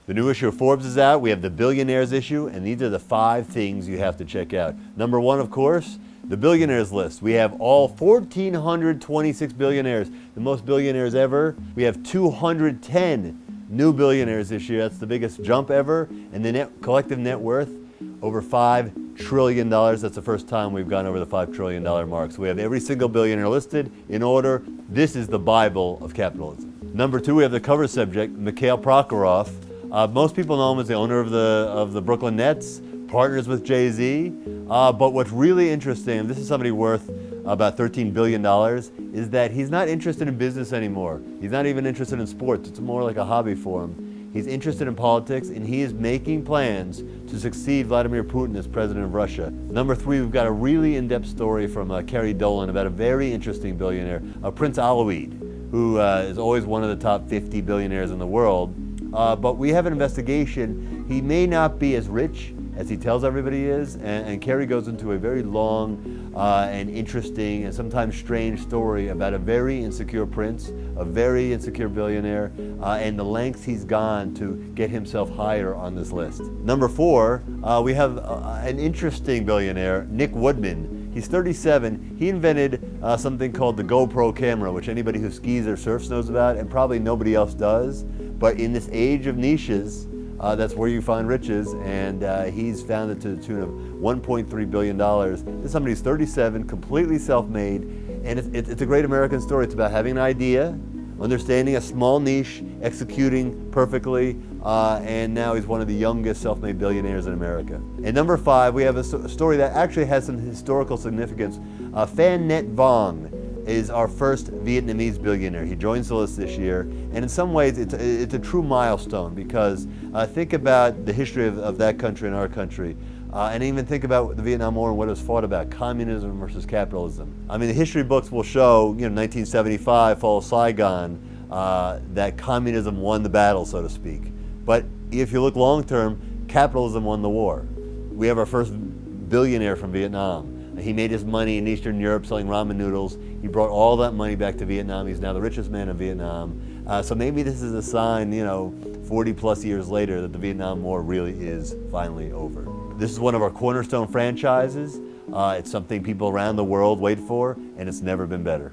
The new issue of Forbes is out. We have the Billionaires issue, and these are the 5 things you have to check out. Number 1, of course, the Billionaires list. We have all 1,426 billionaires, the most billionaires ever. We have 210 new billionaires this year. That's the biggest jump ever. And the collective net worth, over $5 trillion. That's the first time we've gone over the $5 trillion mark. So we have every single billionaire listed in order. This is the Bible of capitalism. Number 2, we have the cover subject, Mikhail Prokhorov. Most people know him as the owner of the Brooklyn Nets, partners with Jay-Z. But what's really interesting, this is somebody worth about $13 billion, is that he's not interested in business anymore. He's not even interested in sports. It's more like a hobby for him. He's interested in politics, and he is making plans to succeed Vladimir Putin as president of Russia. Number 3, we've got a really in-depth story from Kerry Dolan about a very interesting billionaire, Prince Alwaleed, who is always one of the top 50 billionaires in the world. But we have an investigation. He may not be as rich as he tells everybody he is, and Kerry goes into a very long and interesting and sometimes strange story about a very insecure prince, a very insecure billionaire, and the lengths he's gone to get himself higher on this list. Number 4, we have an interesting billionaire, Nick Woodman. He's 37. He invented something called the GoPro camera, which anybody who skis or surfs knows about, and probably nobody else does. But in this age of niches, that's where you find riches, and he's found it to the tune of $1.3 billion. This is somebody who's 37, completely self-made, and it's a great American story. It's about having an idea, understanding a small niche, executing perfectly, and now he's one of the youngest self-made billionaires in America. And number 5, we have a story that actually has some historical significance. Phan Net Vong is our first Vietnamese billionaire. He joins the list this year, and in some ways it's a true milestone, because think about the history of that country and our country, and even think about the Vietnam War and what it was fought about, communism versus capitalism. I mean, the history books will show, 1975, fall of Saigon, that communism won the battle, so to speak. But if you look long term, capitalism won the war. We have our first billionaire from Vietnam. He made his money in Eastern Europe selling ramen noodles. He brought all that money back to Vietnam. He's now the richest man in Vietnam. So maybe this is a sign, 40 plus years later, that the Vietnam War really is finally over. This is one of our cornerstone franchises. It's something people around the world wait for, and it's never been better.